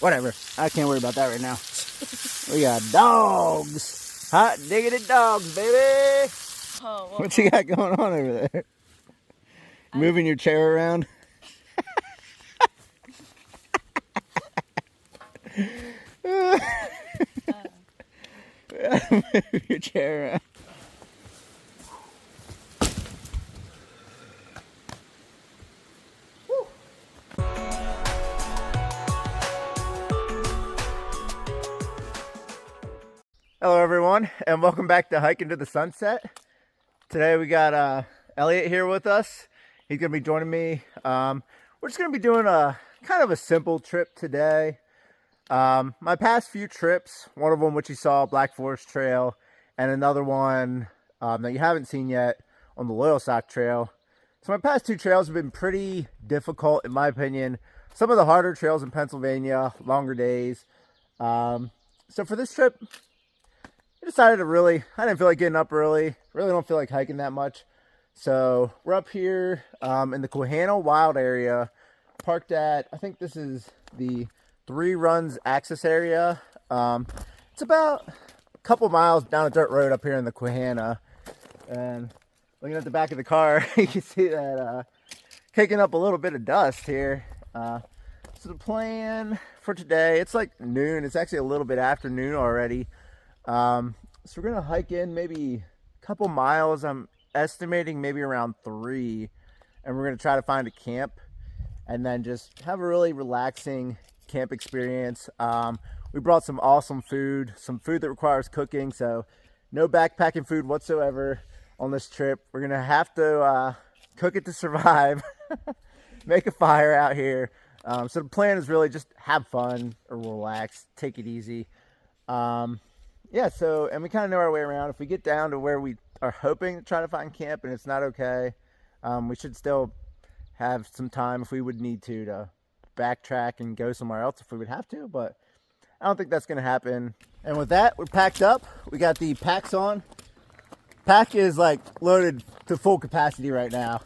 Whatever. I can't worry about that right now. We got dogs. Hot diggity dogs, baby. Oh, well, What you got going on over there? Moving your chair around? Move your chair around. Hello everyone, and welcome back to Hiking to the Sunset. Today we got Elliot here with us. He's gonna be joining me. We're just gonna be doing a kind of a simple trip today. My past few trips, one of them which you saw, Black Forest Trail, and another one that you haven't seen yet on the Loyal Sock Trail. So my past two trails have been pretty difficult in my opinion. Some of the harder trails in Pennsylvania, longer days. So for this trip, I decided to I didn't feel like getting up early. Really don't feel like hiking that much. So we're up here in the Quahana Wild area, parked at, I think this is the 3 Runs access area. It's about a couple miles down a dirt road up here in the Quahana. And looking at the back of the car, you can see that kicking up a little bit of dust here. So the plan for today, it's like noon. It's actually a little bit after noon already. So we're gonna hike in maybe a couple miles. I'm estimating maybe around 3, and we're gonna try to find a camp and then just have a really relaxing camp experience. We brought some awesome food, some food that requires cooking, so no backpacking food whatsoever on this trip. We're gonna have to cook it to survive. Make a fire out here. So the plan is really just have fun or relax, take it easy. Yeah, so, and we kind of know our way around. If we get down to where we are hoping to try to find camp and it's not okay, we should still have some time if we would need to backtrack and go somewhere else if we would have to, but I don't think that's going to happen. And with that, we're packed up. We got the packs on. Pack is like loaded to full capacity right now.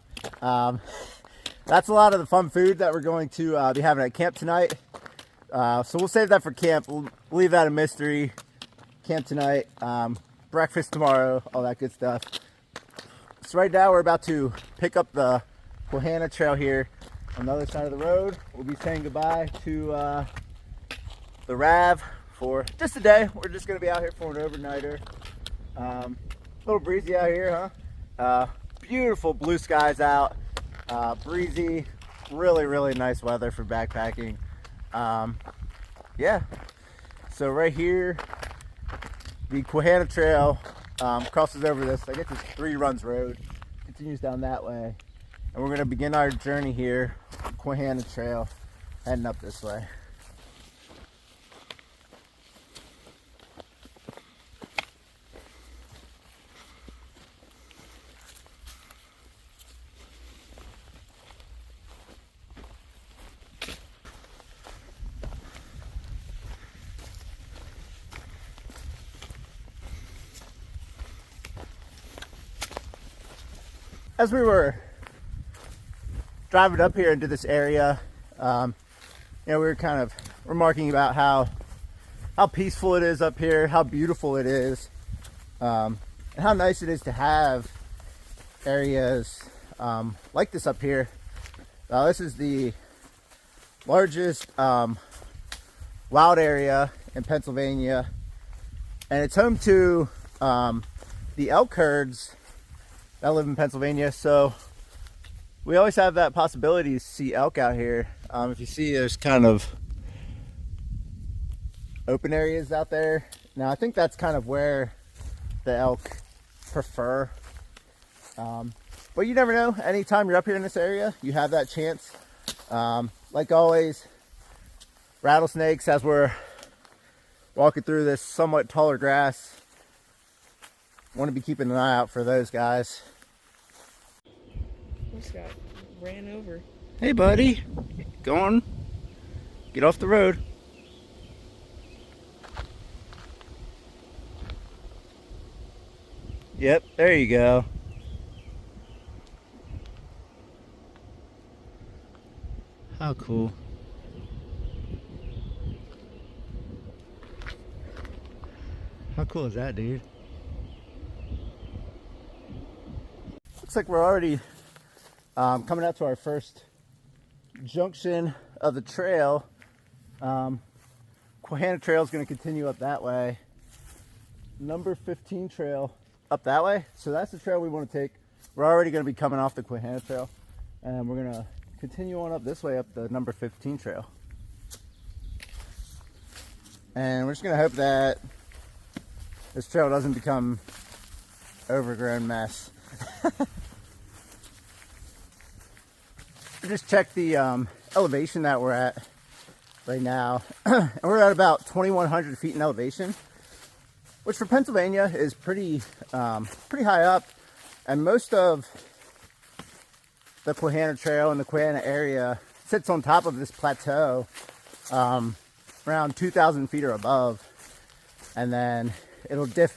That's a lot of the fun food that we're going to be having at camp tonight. So we'll save that for camp. We'll leave that a mystery. Camp tonight, breakfast tomorrow, all that good stuff. So right now we're about to pick up the Quahana Trail here on the other side of the road. We'll be saying goodbye to the RAV for just a day. We're just going to be out here for an overnighter. A little breezy out here, huh? Beautiful blue skies out. Breezy, really nice weather for backpacking. Yeah, so right here, the Quahana Trail crosses over this. I guess it's 3 Runs Road. Continues down that way. And we're going to begin our journey here, Quahana Trail, heading up this way. As we were driving up here into this area, we were kind of remarking about how peaceful it is up here, how beautiful it is, and how nice it is to have areas like this up here. This is the largest wild area in Pennsylvania, and it's home to the elk herds that live in Pennsylvania, so we always have that possibility to see elk out here. If you see, there's kind of open areas out there. Now I think that's kind of where the elk prefer, but you never know. Anytime you're up here in this area, you have that chance. Like always, rattlesnakes, as we're walking through this somewhat taller grass, want to be keeping an eye out for those guys. this guy ran over. Hey buddy, go on, get off the road. Yep, there you go. How cool. How cool is that, dude? Looks like we're already coming out to our first junction of the trail. Quahana Trail is going to continue up that way. Number 15 trail up that way. So that's the trail we want to take. We're already going to be coming off the Quahana Trail, and we're going to continue on up this way up the number 15 trail. And we're just going to hope that this trail doesn't become overgrown mess. Just check the elevation that we're at right now. And we're at about 2,100 feet in elevation, which for Pennsylvania is pretty high up. And most of the Quahana Trail and the Quahana area sits on top of this plateau, around 2,000 feet or above. And then it'll dip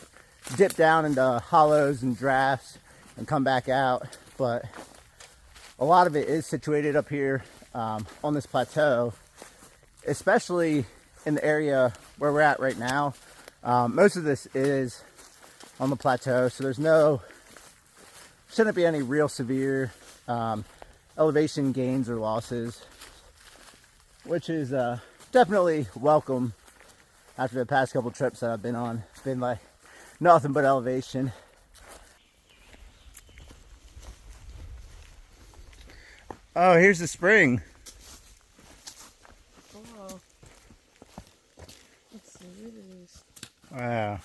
down into hollows and drafts and come back out. But a lot of it is situated up here on this plateau, especially in the area where we're at right now. Most of this is on the plateau, so shouldn't be any real severe elevation gains or losses, which is definitely welcome after the past couple trips that I've been on. It's been like nothing but elevation. Oh, here's the spring. Oh, let's see what it is. Wow.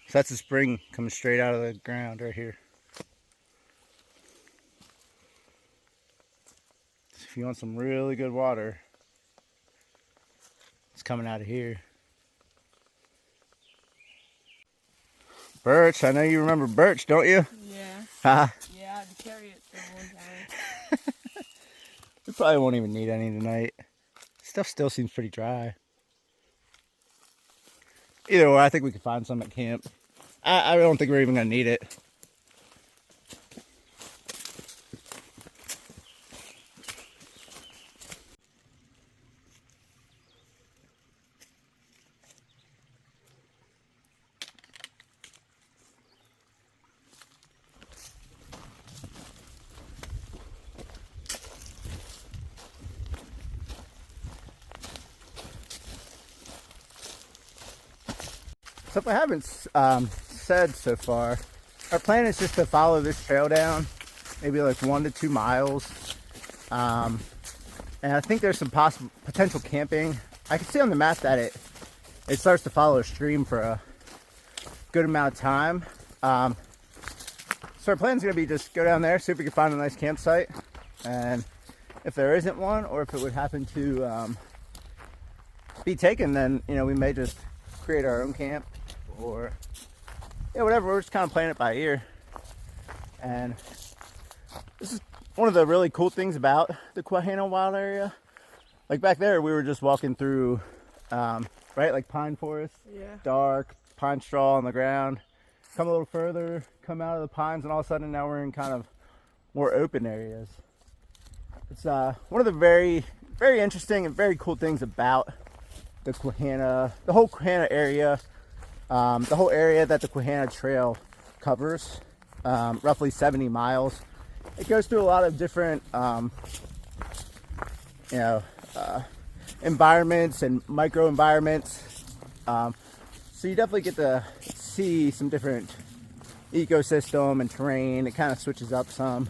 So that's a spring coming straight out of the ground right here. So if you want some really good water, it's coming out of here. Birch, I know you remember birch, don't you? Yeah. Ha. Yeah, I had to carry it for one time. We probably won't even need any tonight. Stuff still seems pretty dry. Either way, I think we could find some at camp. I don't think we're even going to need it. So if I haven't said so far, our plan is just to follow this trail down, maybe like 1 to 2 miles. And I think there's some potential camping. I can see on the map that it starts to follow a stream for a good amount of time. So our plan is going to be just go down there, see if we can find a nice campsite. And if there isn't one, or if it would happen to be taken, then we may just create our own camp, or whatever. We're just kind of playing it by ear. And this is one of the really cool things about the Quahana Wild area. Like back there, we were just walking through, right, like pine forest, Yeah. dark pine straw on the ground. Come a little further, come out of the pines, and all of a sudden now we're in kind of more open areas. It's one of the very, very interesting and very cool things about the whole Quahana area, the whole area that the Quahana Trail covers, roughly 70 miles. It goes through a lot of different, environments and microenvironments. So you definitely get to see some different ecosystem and terrain. It kind of switches up some.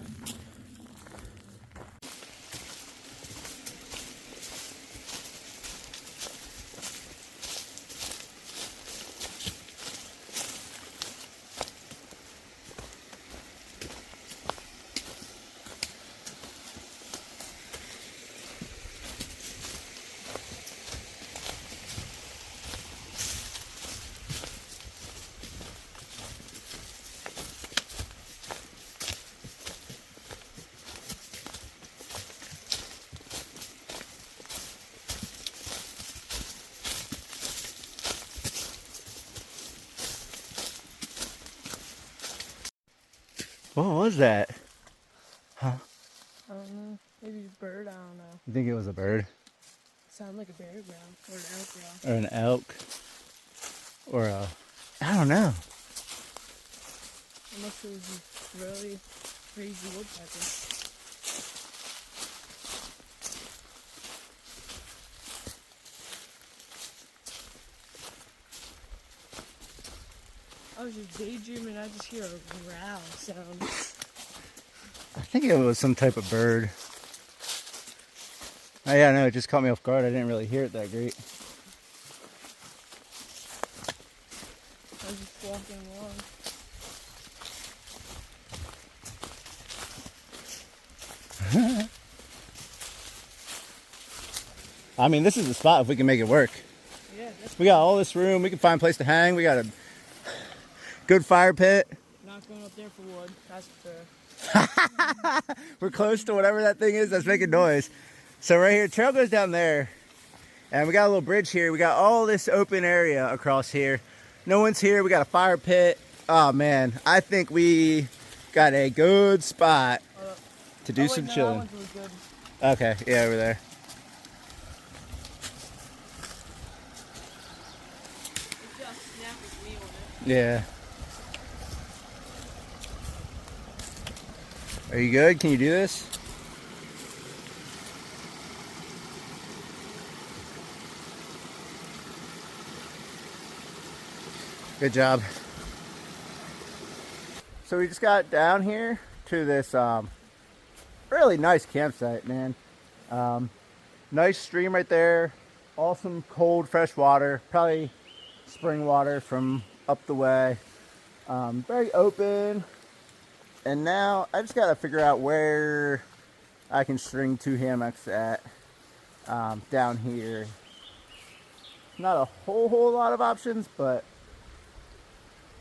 What was that? Huh? I don't know. Maybe a bird, I don't know. You think it was a bird? Sound like a bear growl or an elk growl. Or an elk? Or I don't know. Unless it was a really crazy woodpecker. I was just daydreaming, I just hear a growl sound. I think it was some type of bird. Oh yeah, no, it just caught me off guard. I didn't really hear it that great. I was just walking along. I mean, this is the spot if we can make it work. Yeah, We got all this room. We can find a place to hang. We got a good fire pit. not going up there for wood, that's for sure. We're close to whatever that thing is that's making noise. So right here, trail goes down there. And we got a little bridge here. We got all this open area across here. No one's here. We got a fire pit. Oh man, I think we got a good spot to do some chilling. Okay, yeah, over there. Yeah. Are you good? Can you do this? Good job. So we just got down here to this really nice campsite, man. Nice stream right there. Awesome cold fresh water. Probably spring water from up the way. Very open. And now I just gotta figure out where I can string 2 hammocks at down here. Not a whole lot of options, but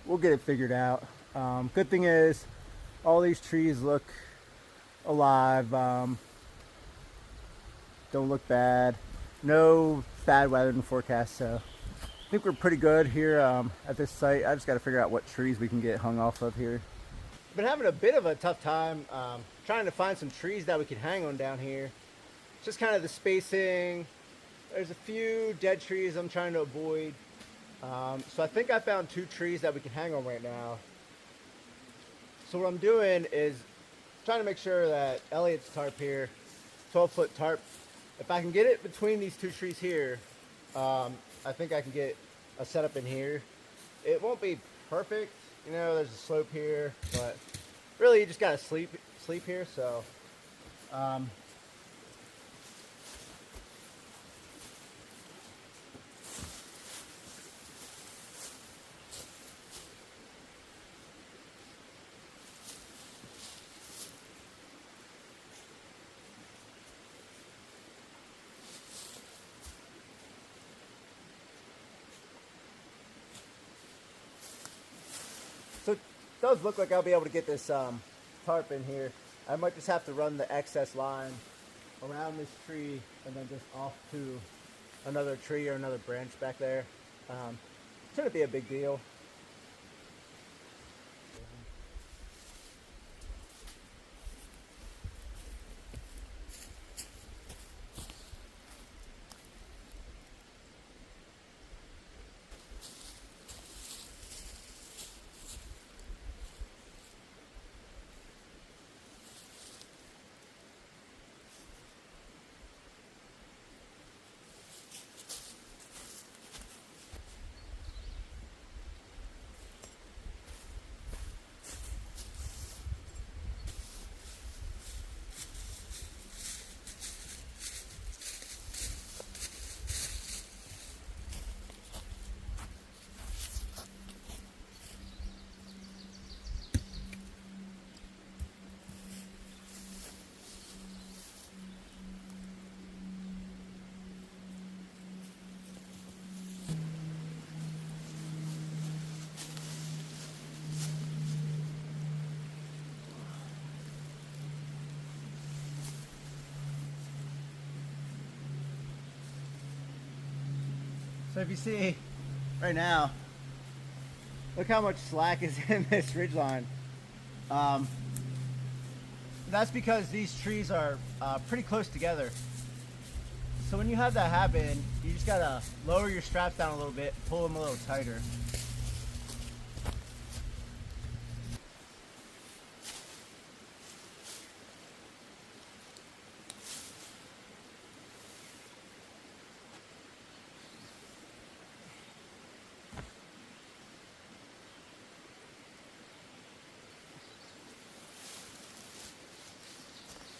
we'll get it figured out. Good thing is all these trees look alive. Don't look bad. No bad weather in the forecast, so I think we're pretty good here at this site. I just got to figure out what trees we can get hung off of here. Been having a bit of a tough time trying to find some trees that we can hang on down here. Just kind of the spacing. There's a few dead trees I'm trying to avoid. So I think I found 2 trees that we can hang on right now. So what I'm doing is trying to make sure that Elliot's tarp here, 12-foot tarp, if I can get it between these 2 trees here, I think I can get a setup in here. It won't be perfect, you know, there's a slope here, but really you just gotta sleep here, so So it does look like I'll be able to get this tarp in here. I might just have to run the excess line around this tree and then just off to another tree or another branch back there. Shouldn't be a big deal. So if you see right now, look how much slack is in this ridgeline. That's because these trees are pretty close together. So when you have that happen, you just gotta lower your straps down a little bit, pull them a little tighter.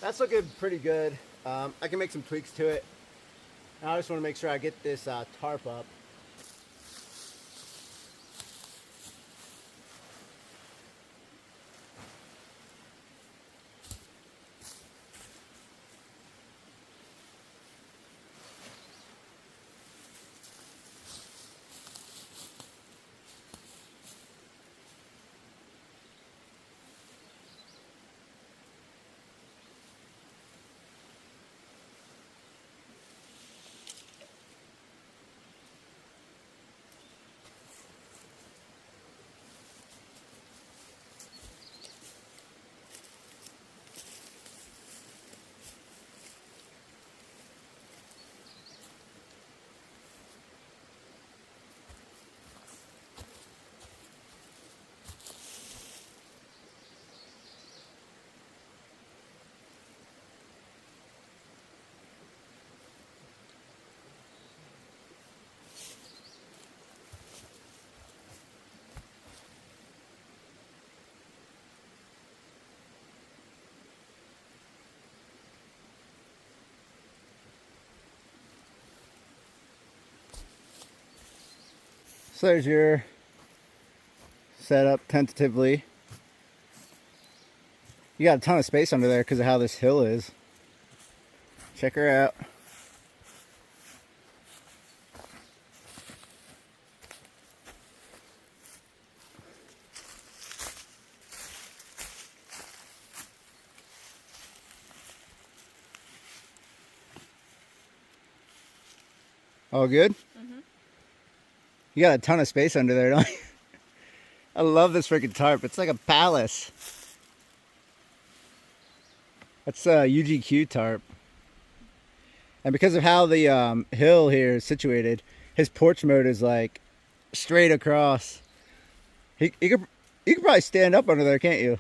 That's looking pretty good. I can make some tweaks to it. Now I just want to make sure I get this tarp up. So there's your setup tentatively. You got a ton of space under there because of how this hill is. Check her out. All good? Mm-hmm. You got a ton of space under there, don't you? I love this freaking tarp. It's like a palace. That's a UGQ tarp. And because of how the hill here is situated, his porch mode is like straight across. You could probably stand up under there, can't you?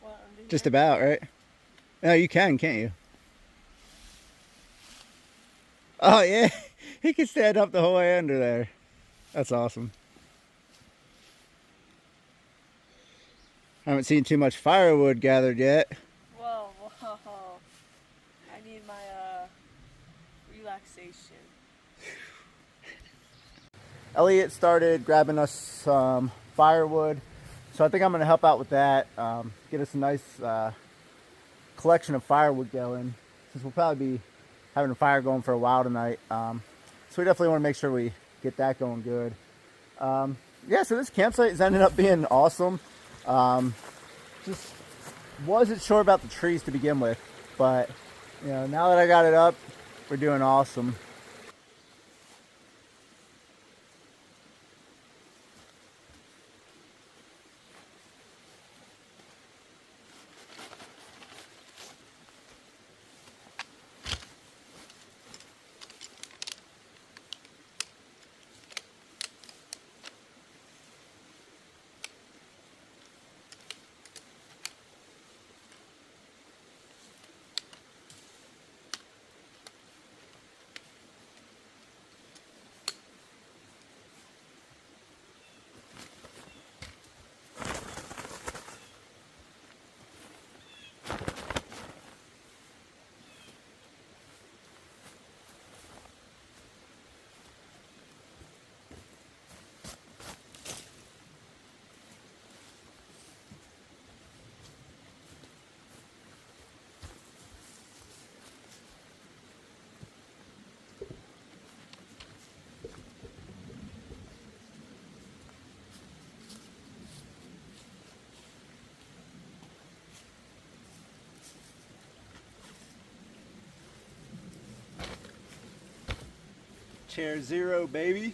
What, under Just here? about, right? No, you can, can't you? Oh, yeah. He can stand up the whole way under there. That's awesome. I haven't seen too much firewood gathered yet. Whoa. I need my relaxation. Elliot started grabbing us some firewood, so I think I'm going to help out with that. Get us a nice collection of firewood going, since we'll probably be having a fire going for a while tonight. So we definitely want to make sure we get that going good. Yeah, so this campsite has ended up being awesome. Just wasn't sure about the trees to begin with, but you know, now that I got it up, we're doing awesome. Chair 0, baby.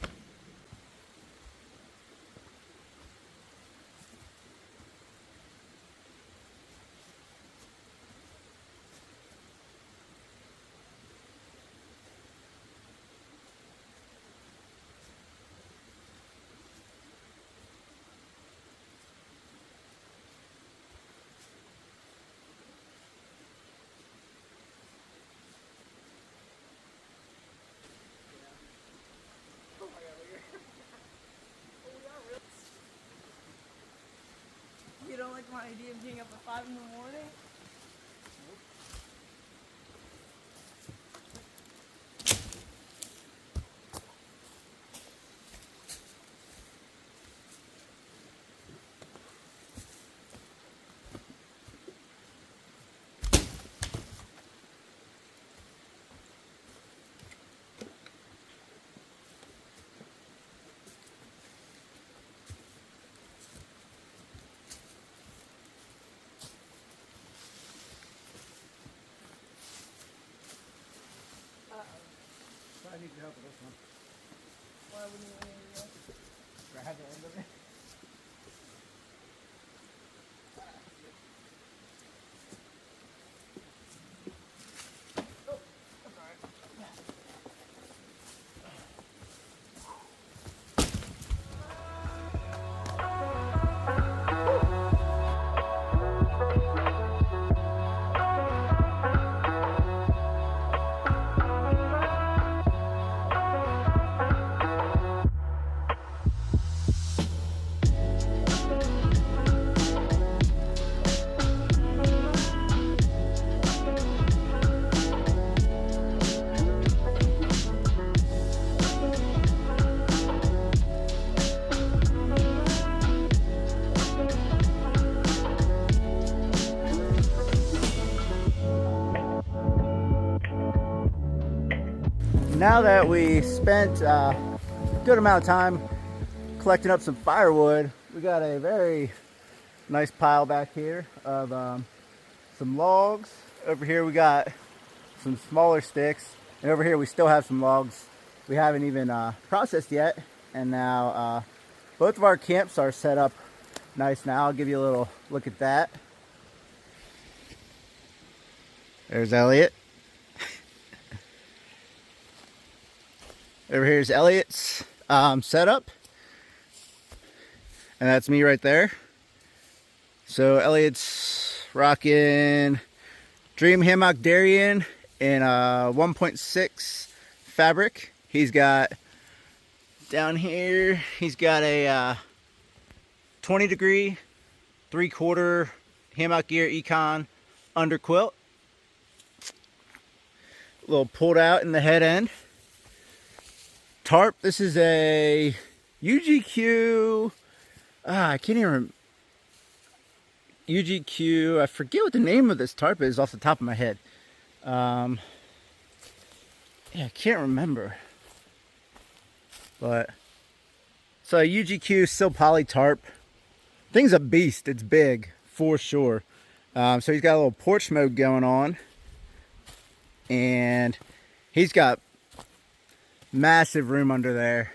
idea of being up at 5 in the morning? I need your help with this one. Why wouldn't you want to do that? Grab the end of it. Now that we spent a good amount of time collecting up some firewood, we got a very nice pile back here of some logs. Over here we got some smaller sticks, and over here we still have some logs we haven't even processed yet. And now both of our camps are set up nice now. I'll give you a little look at that. There's Elliot. Over here's Elliot's setup, and that's me right there. So Elliot's rocking Dream Hammock Darien in a 1.6 fabric. He's got down here, he's got a 20 degree 3/4 Hammock Gear Econ under quilt. A little pulled out in the head end. Tarp, this is a UGQ, I can't even remember. UGQ, I forget what the name of this tarp is off the top of my head. Yeah, I can't remember. But, so a UGQ still poly tarp. Thing's a beast, it's big, for sure. So he's got a little porch mode going on. And he's got massive room under there.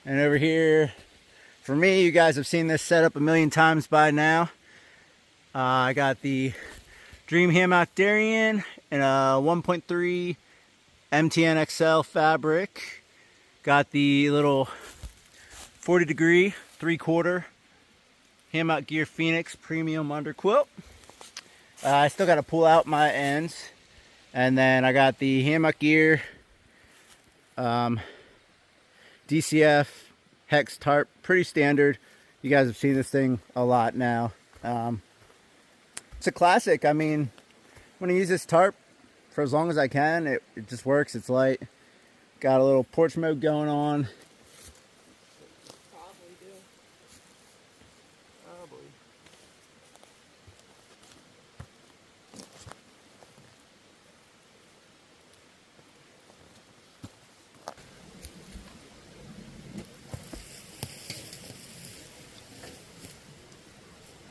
And over here, for me, you guys have seen this setup a million times by now. I got the Dream Hammock Darien in a 1.3 MTN XL fabric. Got the little 40 degree 3/4 Hammock Gear Phoenix premium under quilt. I still got to pull out my ends. And then I got the Hammock Gear DCF Hex tarp, pretty standard. You guys have seen this thing a lot now. It's a classic. I mean, when I use this tarp for as long as I can, it just works. It's light. Got a little porch mode going on. Probably do. Probably.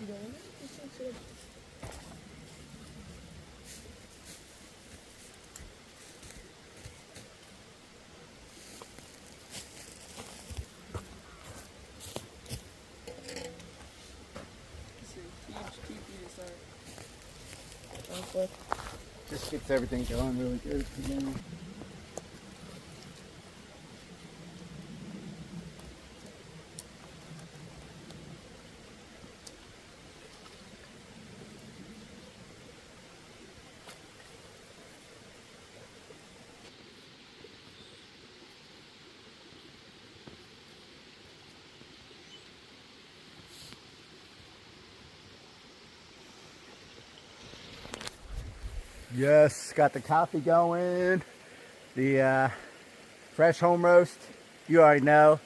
You don't want it? This thing's good. It's a huge teepee to start. Conflict. Just gets everything going really good again. Yes, got the coffee going. The fresh home roast. You already know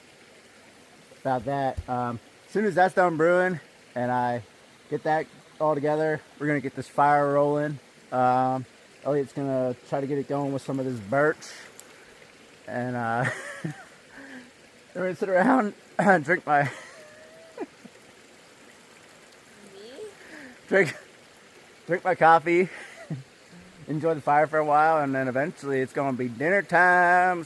about that. As soon as that's done brewing and I get that all together, we're gonna get this fire rolling. Elliot's gonna try to get it going with some of this birch, and we're gonna sit around and drink my drink my coffee, enjoy the fire for a while, and then eventually it's gonna be dinner time.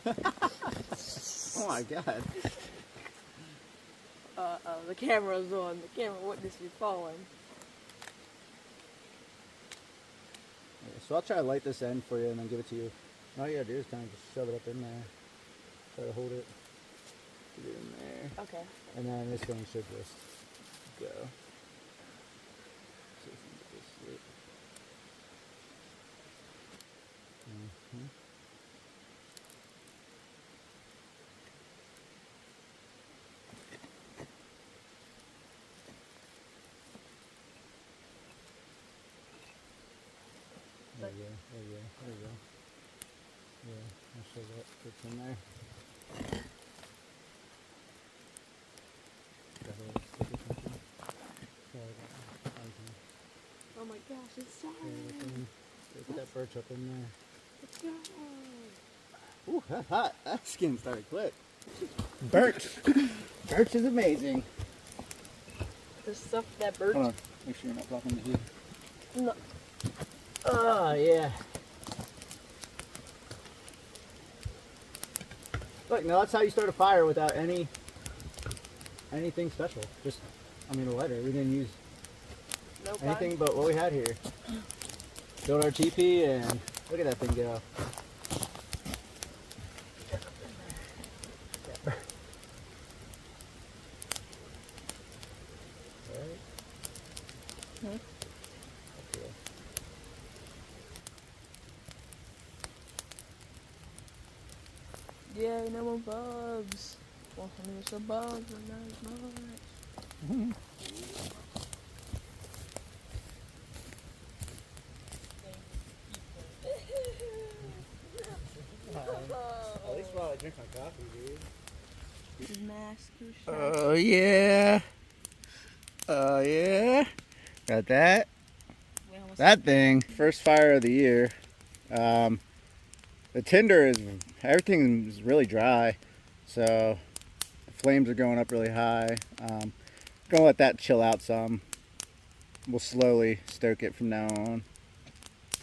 Oh my god. The camera's on. The camera witness you falling. So I'll try to light this end for you and then give it to you. All you gotta do is kind of just shove it up in there. Try to hold it. Get it in there. Okay. And then this one should just go. So if you can just see it. There you go, there you go, there you go. Yeah, I'll show that fits in there. Oh my gosh, it's starting. Put that birch up in there. Let's go. Ooh, that's hot. That skin started quick. Birch. Birch is amazing. The stuff that birch. Hold on. Make sure you're not blocking the heat. No. Oh, yeah. Look, now that's how you start a fire without anything special. Just, I mean, a lighter. We didn't use No anything but what we had here. Build our teepee and look at that thing go. Yeah, no more bugs. Well, I mean, there's some bugs, but not as much. At least while I drink my coffee, dude. Master shot. Oh yeah. Oh yeah. Got that. That thing. First fire of the year. The tinder is, everything is really dry. So the flames are going up really high. Gonna let that chill out some. We'll slowly stoke it from now on.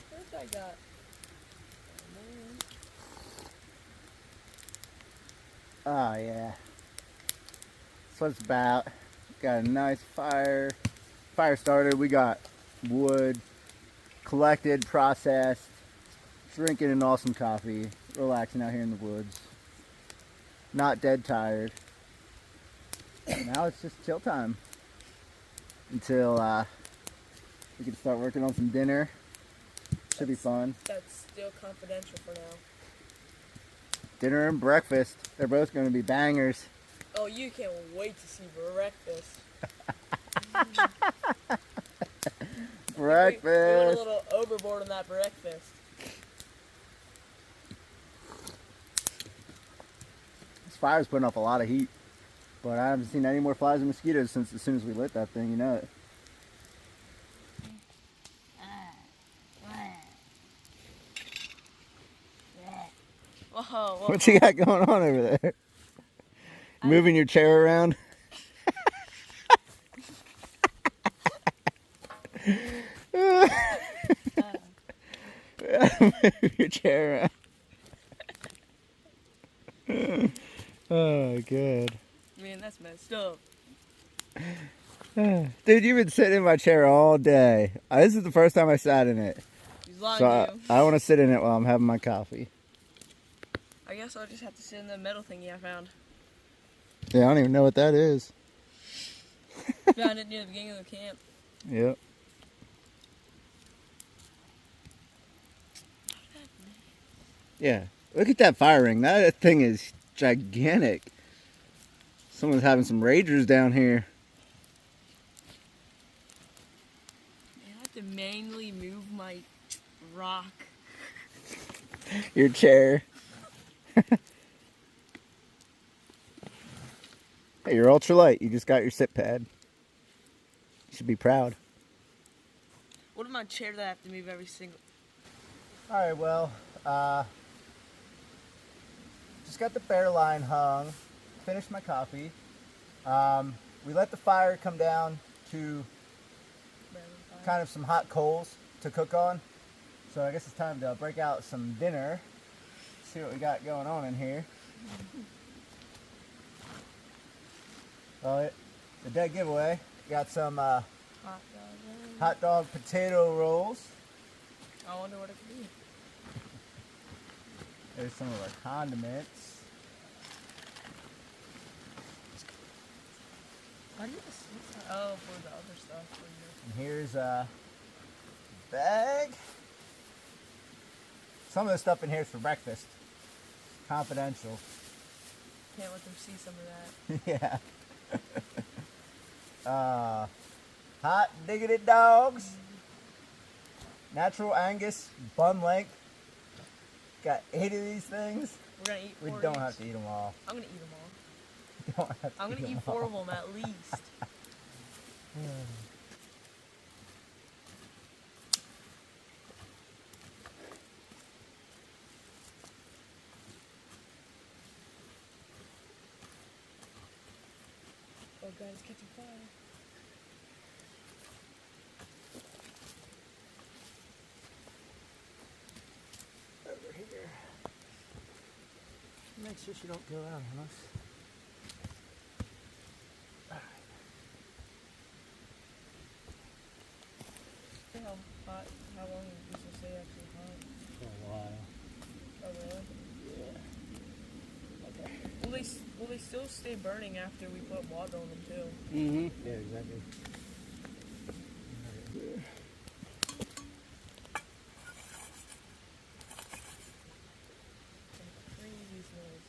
First I got. Oh yeah. That's what it's about. Got a nice fire. Fire started. We got wood collected, processed, drinking an awesome coffee, relaxing out here in the woods. Not dead tired. Now it's just chill time until we can start working on some dinner. Should be fun. That's still confidential for now. Dinner and breakfast. They're both going to be bangers. Oh, you can't wait to see breakfast. Breakfast. We went a little overboard on that breakfast. This fire's putting up a lot of heat, but I haven't seen any more flies and mosquitoes since as soon as we lit that thing, you know it. Whoa, What you got going on over there? Moving your chair around? Move your chair around. Oh, good. Man, that's messed up. Dude, you've been sitting in my chair all day. This is the first time I sat in it. He's lying So to you. I want to sit in it while I'm having my coffee. I guess I'll just have to sit in the metal thingy I found. Yeah, I don't even know what that is. Found it near the beginning of the camp. Yep. Yeah. Look at that fire ring. That thing is gigantic. Someone's having some ragers down here. move my rock. Your chair. Hey, you're ultralight. You just got your sit pad. You should be proud. What about my chair that I have to move every single... Alright, well, just got the bear line hung. Finished my coffee. We let the fire come down to kind of some hot coals to cook on. So I guess it's time to break out some dinner. See what we got going on in here. Well, the dead giveaway. Got some hot dog potato rolls. I wonder what it could be. There's some of our condiments. Why do you just... Oh, for the other stuff. And here's a bag. Some of the stuff in here is for breakfast. Confidential. Can't let them see some of that. Yeah. Hot diggity dogs. Natural Angus bun length. Got 8 of these things. We're gonna eat 4 We don't each. have to eat them all. I'm gonna eat them all. Don't have to I'm gonna eat 4 of them at least. Oh, guys, catching fire. Over here. Make sure she don't go out on us. See how hot, how long does it say actually hot? For a while. Oh, really? Yeah. Okay. Will they still stay burning after we put water on them too? Mm-hmm. Yeah, exactly. Crazy smells.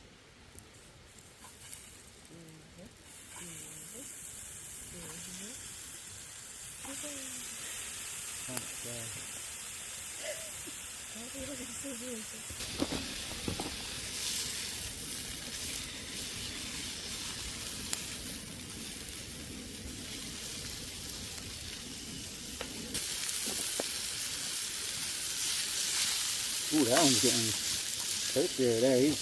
Ooh, that one's getting toastier there. He's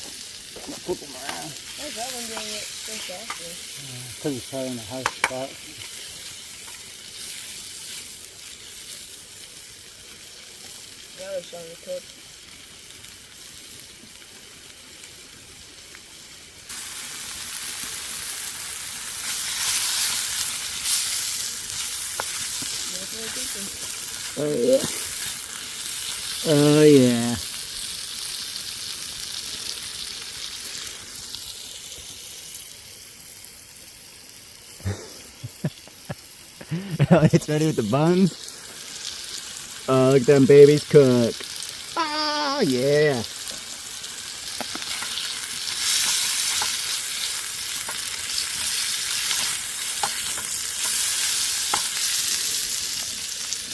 flipping around. How's that one doing it so faster? Because he's probably in a high spot. Now they're starting to cook. That's what I'm thinking. Oh, yeah. Oh, yeah. It's ready with the buns. Oh, look at them babies cook. Oh, yeah.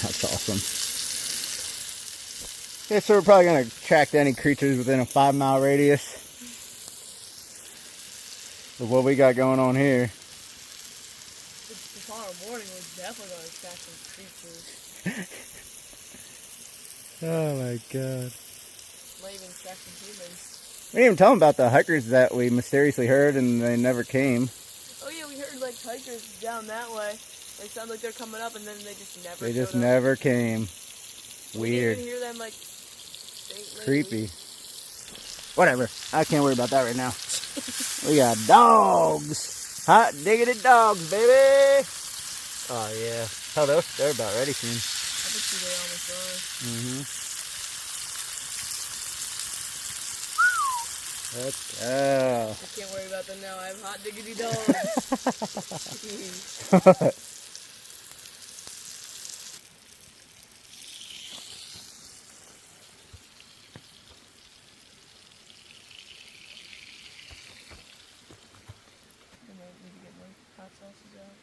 That's awesome. Okay, so we're probably going to attract any creatures within a 5-mile radius of what we got going on here. Tomorrow morning we're definitely going to catch some creatures. Oh my god. Might even catch some humans. We didn't even tell them about the hikers that we mysteriously heard and they never came. Oh yeah, we heard like hikers down that way. They sound like they're coming up and then they just never They just showed up. never came. We Weird. didn't even hear them like faintly. Creepy. Whatever. I can't worry about that right now. We got dogs. Hot diggity dogs, baby. Oh yeah. Oh, they're about ready soon. I bet you they almost are. Let's go. I can't worry about them now. I have hot diggity dogs. I might need to get my hot sauces out.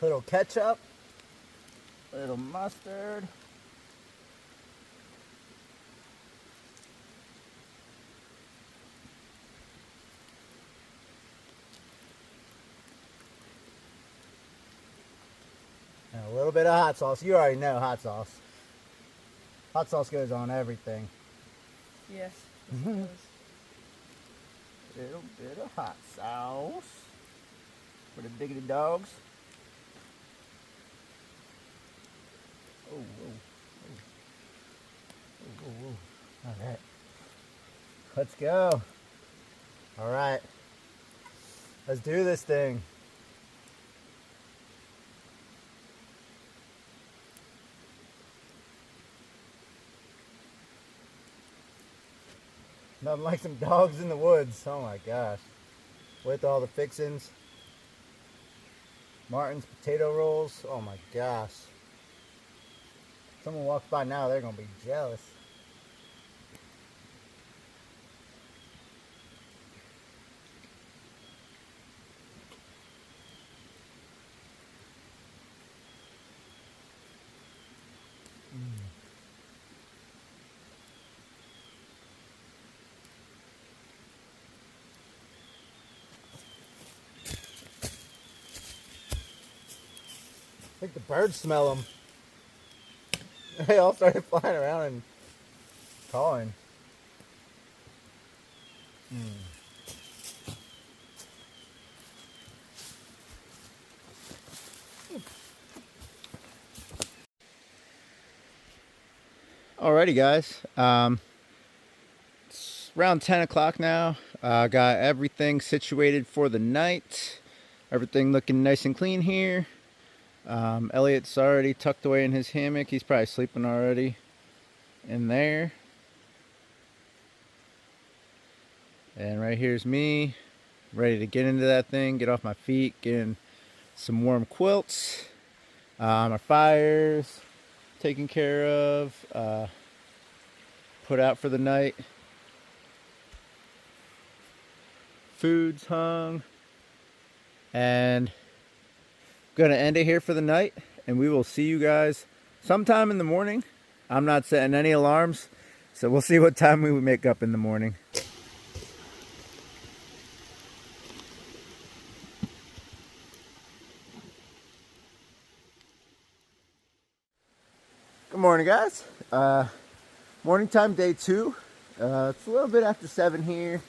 little ketchup, a little mustard. And a little bit of hot sauce. You already know hot sauce. Hot sauce goes on everything. Yes. It does. Little bit of hot sauce for the diggity dogs. Oh, whoa, whoa. Oh, whoa, whoa. All right. Let's go. All right. Let's do this thing. Nothing like some dogs in the woods. Oh my gosh. With all the fixings. Martin's potato rolls. Oh my gosh. Someone walks by now, they're going to be jealous. I think the birds smell them. They all started flying around and calling. Alrighty, guys. It's around 10 o'clock now. Got everything situated for the night. Everything looking nice and clean here. Elliot's already tucked away in his hammock. He's probably sleeping already in there. And right here's me, ready to get into that thing, get off my feet, get in some warm quilts. Our fire's taken care of, put out for the night. Food's hung. And gonna end it here for the night, and we will see you guys sometime in the morning. I'm not setting any alarms, so we'll see what time we make up in the morning. Good morning, guys. Morning time, day 2. It's a little bit after 7 here.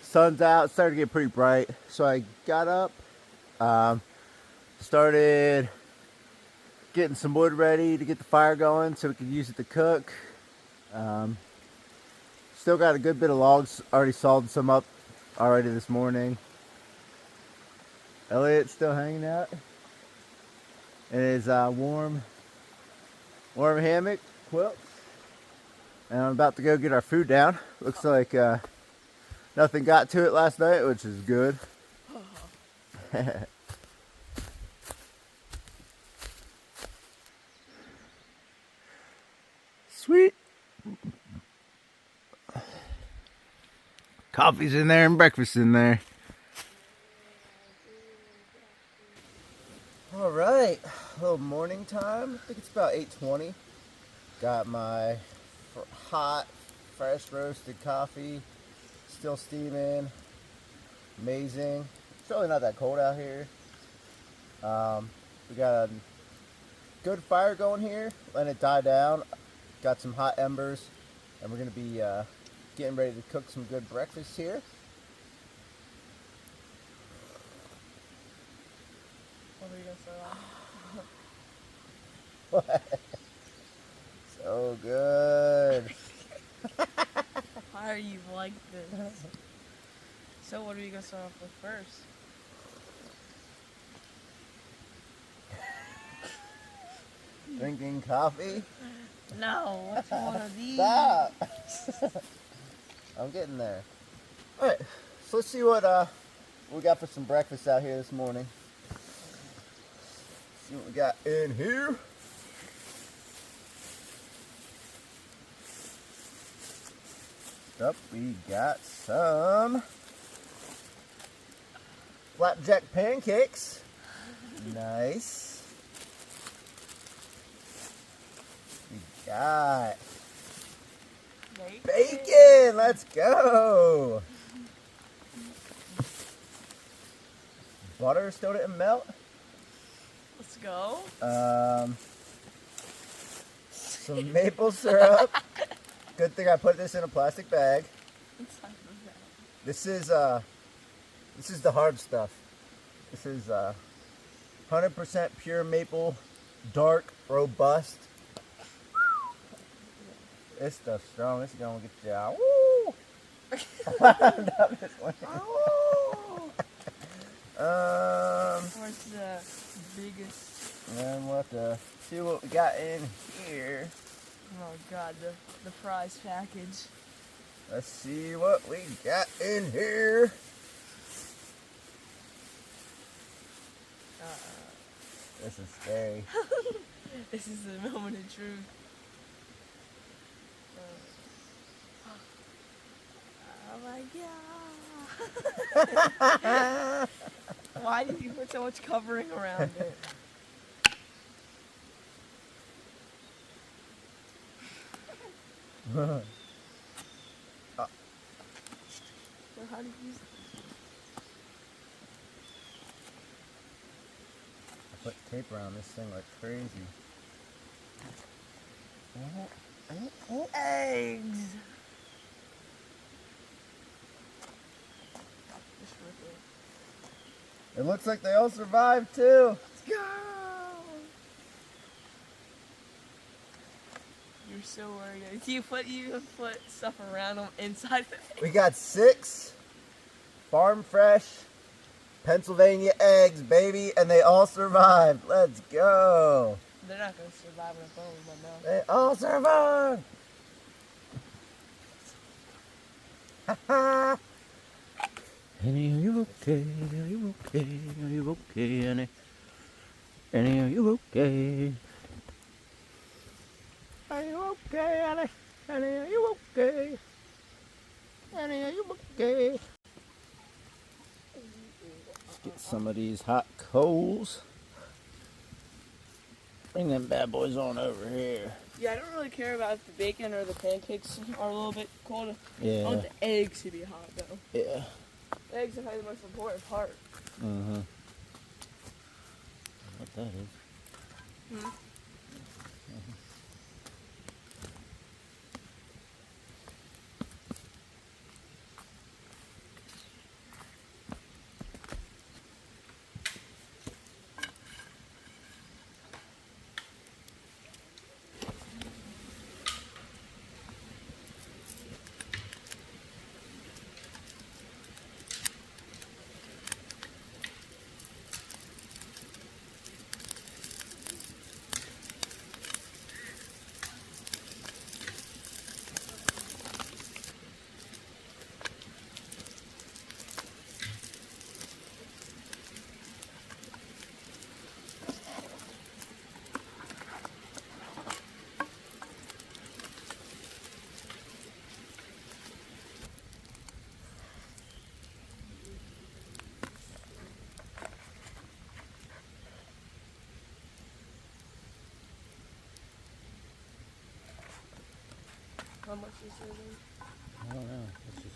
Sun's out, it's starting to get pretty bright, so I got up, started getting some wood ready to get the fire going so we could use it to cook. Still got a good bit of logs, already sawed some up already this morning. Elliot's still hanging out in his warm hammock quilt. And I'm about to go get our food down. Looks like nothing got to it last night, which is good. Sweet. Coffee's in there and breakfast in there. All right, a little morning time. I think it's about 8:20. Got my hot, fresh roasted coffee, still steaming. Amazing. It's really not that cold out here. We got a good fire going here, letting it die down. Got some hot embers, and we're gonna be getting ready to cook some good breakfast here. What are you gonna start off? What? So good. Why are you like this? So what are you gonna start off with first? Drinking coffee? No, what's one of these? Stop! I'm getting there. Alright, so let's see what we got for some breakfast out here this morning. See what we got in here. Up, we got some flapjack pancakes. Nice. We got bacon. Let's go. Butter still didn't melt. Let's go. Some maple syrup. Good thing I put this in a plastic bag. This is the hard stuff. This is 100% pure maple, dark, robust. This stuff's strong. This is gonna get you out. Woo! Not this one. Where's the biggest? And we'll have to see what we got in here. Oh God, the prize package. Let's see what we got in here. This is scary. This is the moment of truth. Oh my God. Why did you put so much covering around it? So how do you use it? I put tape around this thing like crazy. Eggs! Just rip it. It looks like they all survived too. Let's go! You're so worried. You put stuff around them inside the thing. We got 6 farm fresh Pennsylvania eggs, baby, and they all survived. Let's go. They're not going to survive on a phone, but no. They all survived. Annie, are you okay? Are you okay? Are you okay, Annie? Annie, are you okay? Are you okay, Annie? Annie, are you okay? Annie, are you okay? Let's get some of these hot coals. Bring them bad boys on over here. Yeah, I don't really care about if the bacon or the pancakes are a little bit cold. Yeah. I want the eggs to be hot, though. Yeah. The eggs are probably the most important part. Mm-hmm. What that is. How much is it? I don't know. It's just...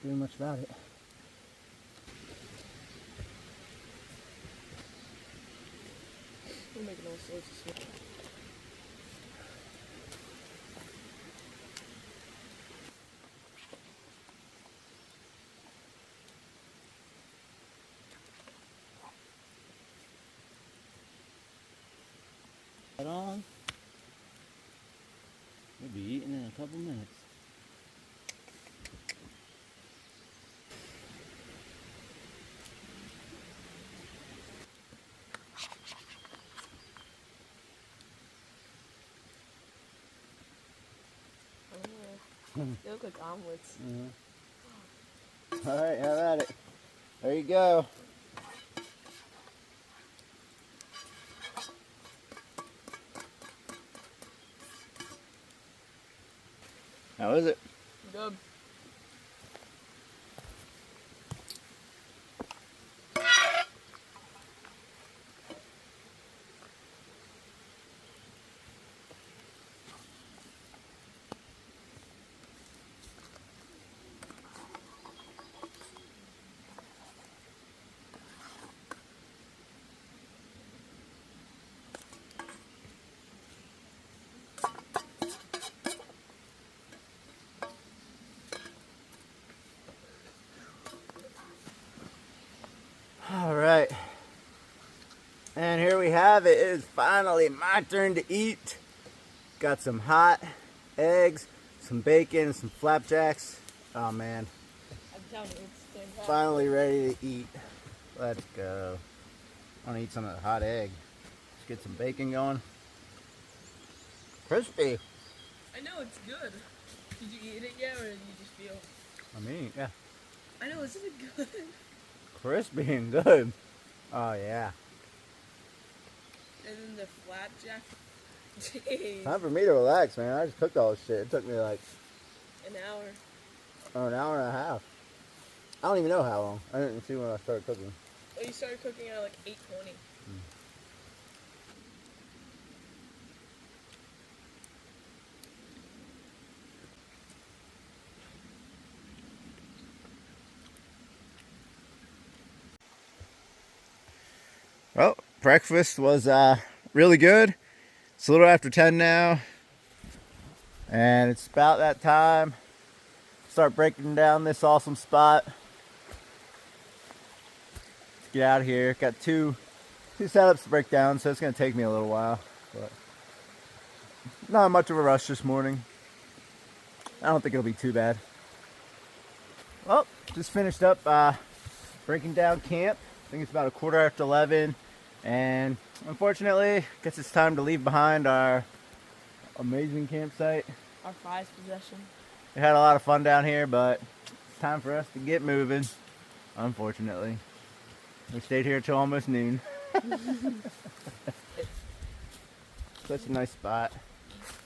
doing much about it. We're making all sorts of stuff. Right on. We'll be eating in a couple minutes. They look like omelets. All right, have at it. There you go. How is it? Good. All right. And here we have it. It is finally my turn to eat. Got some hot eggs, some bacon, some flapjacks. Oh man. I'm telling you, it's fantastic. Finally ready to eat. Let's go. I want to eat some of the hot egg. Let's get some bacon going. Crispy. I know it's good. Did you eat it yet, or did you just feel? I mean, yeah. I know, isn't it good? Crispy and good. Oh yeah. And then the flapjack. Jeez. Time for me to relax, man. I just cooked all this shit. It took me like An hour. an hour and a half. I don't even know how long. I didn't see when I started cooking. Well, you started cooking at like 8:20. Well, breakfast was really good. It's a little after 10 now, and it's about that time to start breaking down this awesome spot. Let's get out of here. Got two setups to break down, so it's gonna take me a little while, but not much of a rush this morning. I don't think it'll be too bad. Well, just finished up breaking down camp. I think it's about 11:15, and unfortunately, guess it's time to leave behind our amazing campsite. Our prized possession. We had a lot of fun down here, but it's time for us to get moving. Unfortunately, we stayed here till almost noon. Such a nice spot.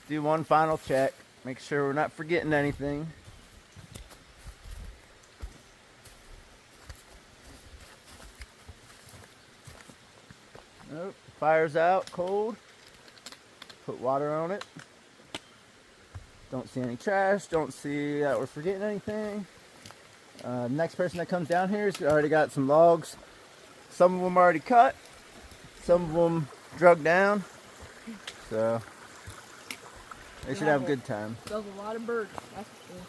Do one final check. Make sure we're not forgetting anything. Nope, fire's out, cold. Put water on it. Don't see any trash, don't see that we're forgetting anything. Next person that comes down here has already got some logs. Some of them already cut, some of them drugged down. So they should have a good time. There's a lot of birds. That's cool.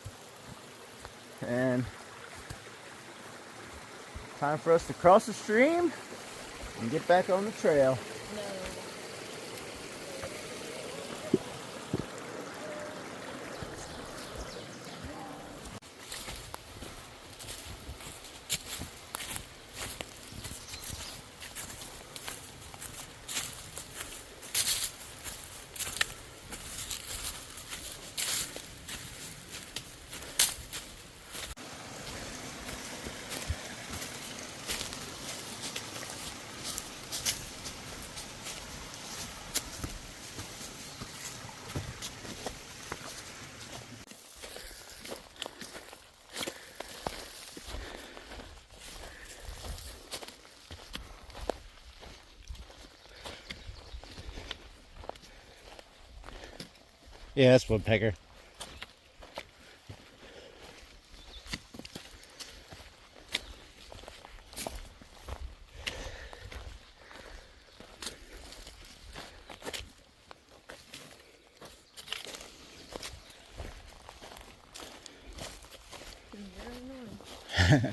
And time for us to cross the stream and get back on the trail. No. Yeah, that's woodpecker. Your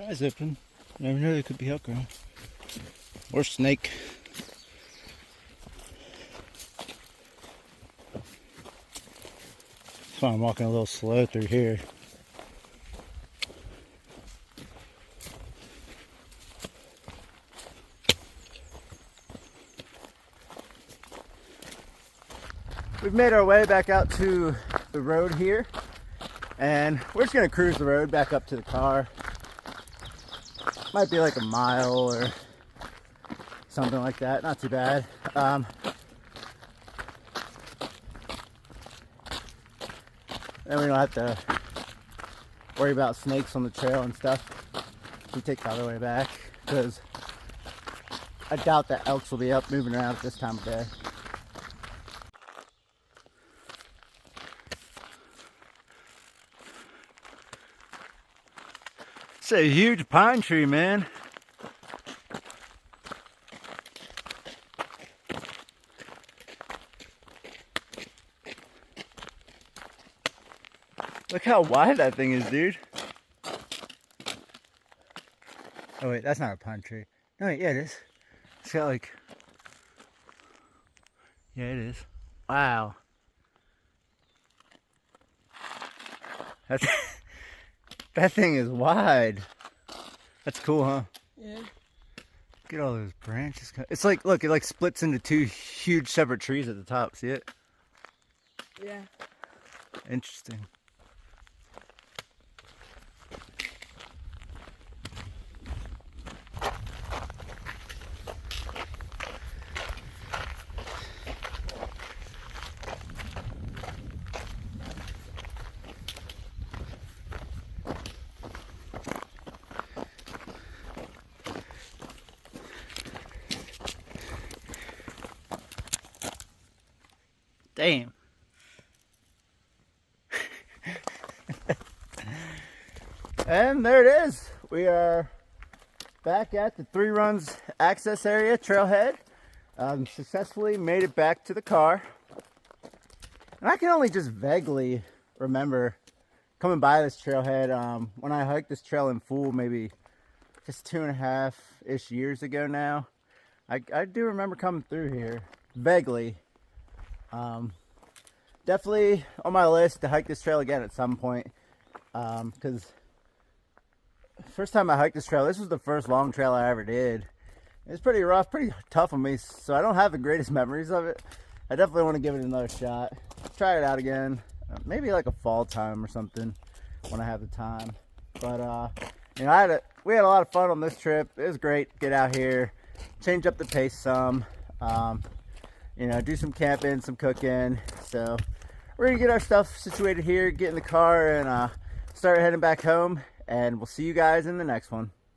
eyes open. You never know there could be okra. Or snake. That's why I'm walking a little slow through here. We've made our way back out to the road here, and we're just gonna cruise the road back up to the car. Might be like a mile or something like that, not too bad. Then we don't have to worry about snakes on the trail and stuff. We take the other way back, because I doubt that elks will be up moving around at this time of day. It's a huge pine tree, man. Look how wide that thing is, dude. Oh wait, that's not a pine tree. No wait, yeah it is. It's got like... Yeah, it is. Wow. That's... That thing is wide. That's cool, huh? Yeah. Look at all those branches. It's like, look, it like splits into two huge separate trees at the top. See it? Yeah. Interesting. Damn. And there it is. We are back at the Three Runs access area, trailhead. Successfully made it back to the car. And I can only just vaguely remember coming by this trailhead when I hiked this trail in full, maybe just 2.5-ish years ago now. I do remember coming through here, vaguely. Definitely on my list to hike this trail again at some point, because first time I hiked this trail, this was the first long trail I ever did. It was pretty rough, pretty tough on me, so I don't have the greatest memories of it. I definitely want to give it another shot, try it out again, maybe like a fall time or something when I have the time. But you know, we had a lot of fun on this trip. It was great to get out here, change up the pace some. You know, do some camping, some cooking. So we're gonna get our stuff situated here, get in the car, and start heading back home. And we'll see you guys in the next one.